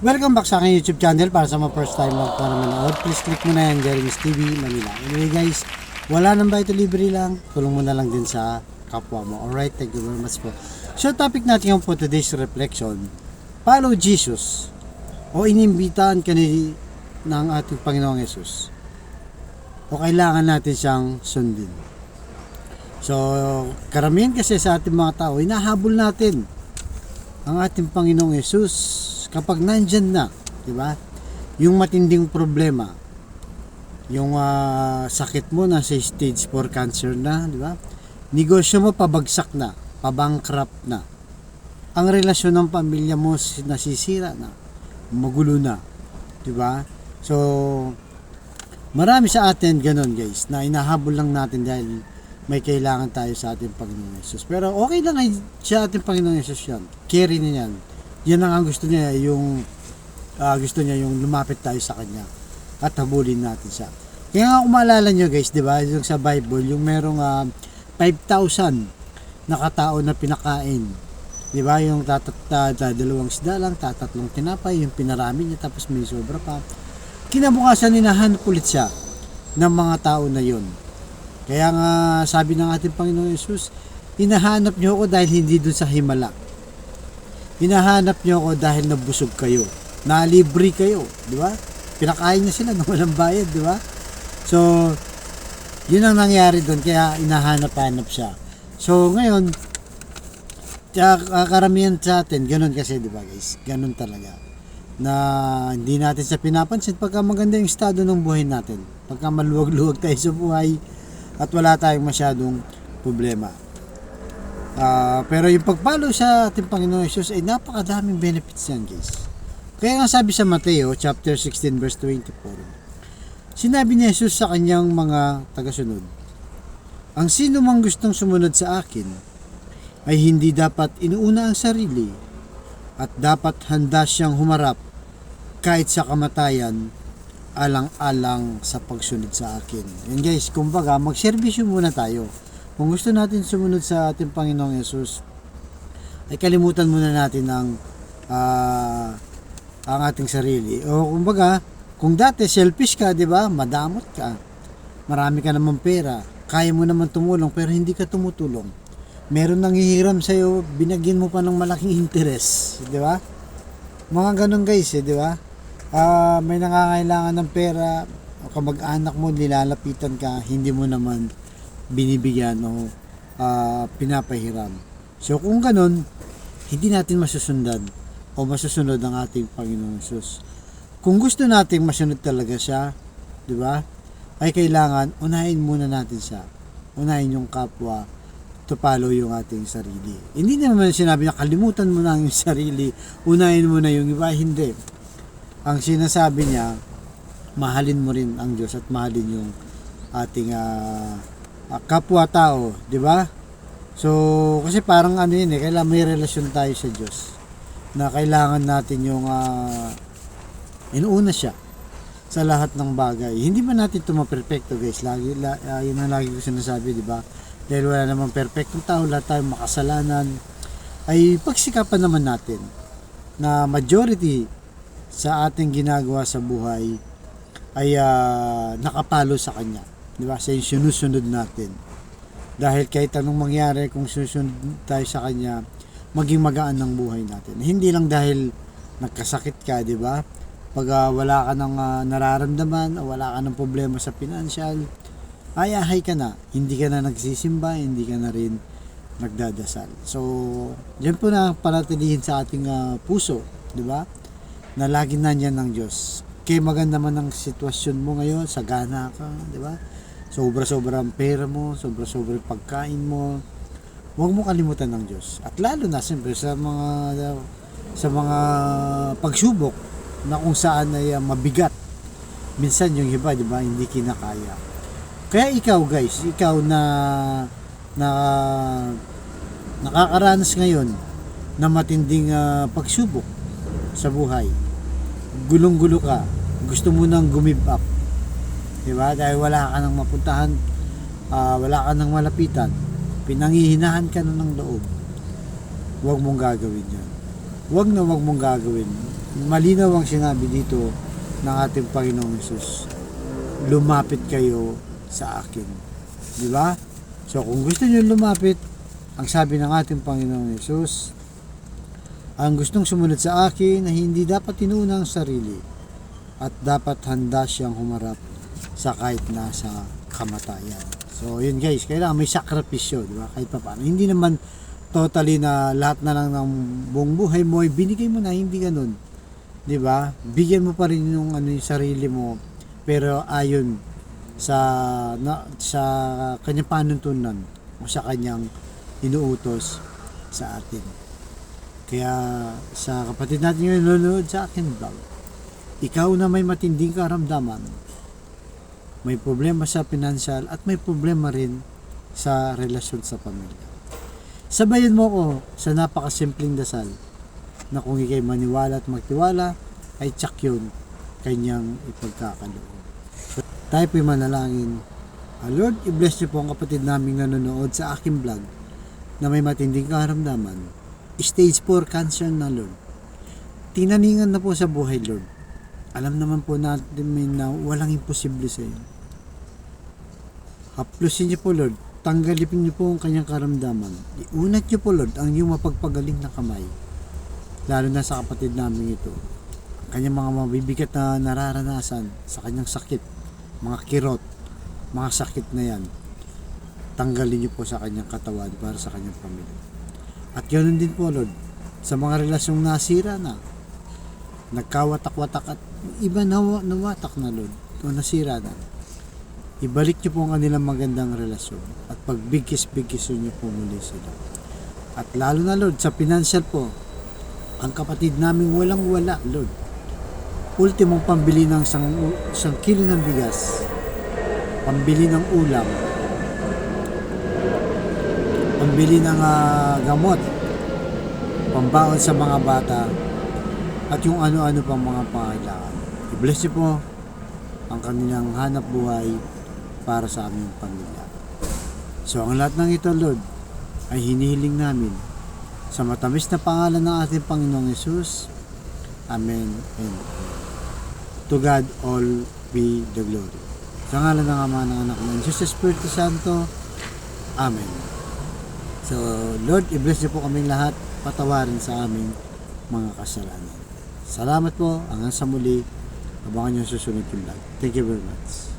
Welcome back sa aking YouTube channel. Para sa mga first time lang para manood, please click mo na yan, Jeremy's TV Manila. Anyway guys, wala nang bayad, libre lang. Tulong mo na lang din sa kapwa mo. Alright, thank you very much po. So topic natin yung for today's reflection, follow Jesus o inimbitahan ka ng ating Panginoong Jesus o kailangan natin siyang sundin. So karamihan kasi sa ating mga tao, hinahabol natin ang ating Panginoong Jesus kapag nandyan na, di ba? Yung matinding problema, yung sakit mo na sa stage 4 cancer na, di ba? Negosyo mo pabagsak na, pabankrupt na. Ang relasyon ng pamilya mo nasisira na, magulo na, di ba? So marami sa atin ganun guys, na inahabol lang natin dahil may kailangan tayo sa ating Panginoon Jesus. Pero okay lang ay sa ating Panginoon Jesus yan. Carry niya yan. Yan ang gusto niya, yung lumapit tayo sa Kanya at habulin natin siya. Kaya nga kung maalala nyo guys, di ba, yung sa Bible, yung merong 5,000 na katao na pinakain. Di ba, yung dalawang isda lang, tatlong tinapay, yung pinarami niya, tapos may sobra pa. Kinabukasan, hinahanap ulit siya ng mga tao na yun. Kaya nga sabi ng ating Panginoon Jesus, hinahanap niyo ako dahil hindi dun sa himala. Hinahanap niyo ako dahil nabusog kayo, nalibre kayo, di ba? Pinakain niya sila ng walang bayad, di ba? So, yun ang nangyari doon, kaya hinahanap-hanap siya. So, ngayon, karamihan sa atin, ganun kasi, di ba guys? Ganun talaga. Na hindi natin siya pinapansin pagka maganda yung estado ng buhay natin. Pagka maluwag-luwag tayo sa buhay at wala tayong masyadong problema. Pero yung pag-follow sa ating Panginoon Jesus ay napakadaming benefits yan guys. Kaya nga sabi sa Mateo chapter 16 verse 24, sinabi ni Jesus sa kanyang mga tagasunod, ang sino mang gustong sumunod sa akin ay hindi dapat inuuna ang sarili at dapat handa siyang humarap kahit sa kamatayan alang-alang sa pagsunod sa akin. Yan guys, kumbaga magserbisyo muna tayo. Kung gusto natin sumunod sa ating Panginoong Yesus, ay kalimutan muna natin ang ating sarili. O kumbaga, kung dati selfish ka, di ba? Madamot ka. Marami ka naman pera. Kaya mo naman tumulong pero hindi ka tumutulong. Meron nang hihiram sa iyo, binagyan mo pa ng malaking interest, di ba? Mga ganun guys, di ba? May nangangailangan ng pera, o kamag-anak mo nilalapitan ka, hindi mo naman binibigyan o pinapahiram. So kung ganun, hindi natin masusundan o masusunod ang ating Panginoong Jesus. Kung gusto nating masunod talaga siya, di ba? Ay kailangan unahin muna natin siya. Unahin yung kapwa to follow yung ating sarili. Hindi naman sinabi na kalimutan mo na yung sarili, unahin mo na yung iba, hindi. Ang sinasabi niya, mahalin mo rin ang Diyos at mahalin yung ating kapwa-tao, di ba? So, kasi parang ano yun kailangan may relasyon tayo sa Diyos na kailangan natin yung inuuna siya sa lahat ng bagay. Hindi man natin ito ma-perfecto guys, yun ang lagi ko sinasabi, di ba? Dahil wala namang perfectong tao, lahat tayo makasalanan, ay pagsikapan naman natin na majority sa ating ginagawa sa buhay ay nakapalo sa Kanya. Diba? Sa sinusunod natin. Dahil kahit anong mangyari, kung susunod tayo sa Kanya, maging magaan ng buhay natin. Hindi lang dahil nagkasakit ka, di ba? Pag wala ka ng nararamdaman, o wala ka ng problema sa financial, ayahay ka na. Hindi ka na nagsisimba, hindi ka na rin nagdadasal. So, yan po na panatilihin sa ating puso, di ba? Na lagi nandiyan ng Diyos. Kaya maganda man ang sitwasyon mo ngayon, sagana ka, di ba? Sobra-sobra ang pera mo, sobra-sobra pagkain mo. Huwag mo kalimutan ng Diyos. At lalo na siyempre sa mga pagsubok na kung saan ay mabigat. Minsan yung iba, di ba, hindi kinakaya. Kaya ikaw guys, ikaw na nakakaranas ngayon na matinding pagsubok sa buhay. Gulong-gulo ka. Gusto mo nang gumib up. Diba? Dahil wala ka nang mapuntahan, wala ka nang malapitan, pinangihinahan ka na ng loob. Huwag mong gagawin yan. Huwag mong gagawin. malinaw ang sinabi dito ng ating Panginoong Hesus. Lumapit kayo sa akin. Di ba? So kung gusto niyo lumapit, ang sabi ng ating Panginoong Hesus, ang gustong sumunod sa akin ay hindi dapat inuna ang sarili at dapat handa siyang humarap sa kahit nasa kamatayan. So yun guys, kailangan may sakripisyo, di ba? Kahit pa paano. Hindi naman totally na lahat na lang ng buong buhay mo ay binigay mo na, hindi ganun. Di ba? Bigyan mo pa rin yung yung sarili mo, pero ayon sa kanyang panuntunan o sa kanyang inuutos sa atin. Kaya sa kapatid natin yung nanonood sa akin vlog, ikaw na may matinding karamdaman, may problema sa financial at may problema rin sa relasyon sa pamilya, sabayan mo ko sa napakasimpleng dasal na kung ikay maniwala at magtiwala ay tsak yun kanyang ipagkakaloob. So, tayo po'y manalangin. Lord, i-bless niyo po ang kapatid naming nanonood sa aking vlog na may matinding karamdaman, stage 4 cancer na, Lord. Tinaningan na po sa buhay, Lord. Alam naman po natin na walang imposible sa iyo. Haplusin niyo po, Lord. Tanggalipin niyo po ang kanyang karamdaman. Iunat niyo po, Lord, ang iyong mapagpagaling na kamay. Lalo na sa kapatid namin ito. Ang kanyang mga mabibigat na nararanasan sa kanyang sakit, mga kirot, mga sakit na yan, tanggalin niyo po sa kanyang katawan para sa kanyang pamilya. At ganoon din po, Lord, sa mga relasyong nasira na, nagkawatak-watak at iba nawatak na, Lord, o nasira na, ibalik niyo po ang kanilang magandang relasyon at pagbigkis-bigkis niyo po muli sila. At lalo na, Lord, sa financial po, ang kapatid namin walang-wala, Lord. Ultimong pambili ng isang kilo ng bigas, pambili ng ulam, pambili ng gamot, pambaon sa mga bata, at yung ano-ano pang mga pangailangan. I-bless niyo po ang kanilang hanap buhay para sa aming pamilya. So ang lahat ng ito, Lord, ay hinihiling namin sa matamis na pangalan ng ating Panginoong Hesus. Amen and to God all be the glory. Sa ngalan ng Ama, ng Anak, ng Diyos sa Espiritu Santo. Amen. So Lord, i-bless niyo po kaming lahat, patawarin sa aming mga kasalanan. Salamat po, hanggang sa muli. Abangan niyo susunod yung vlog. Thank you very much.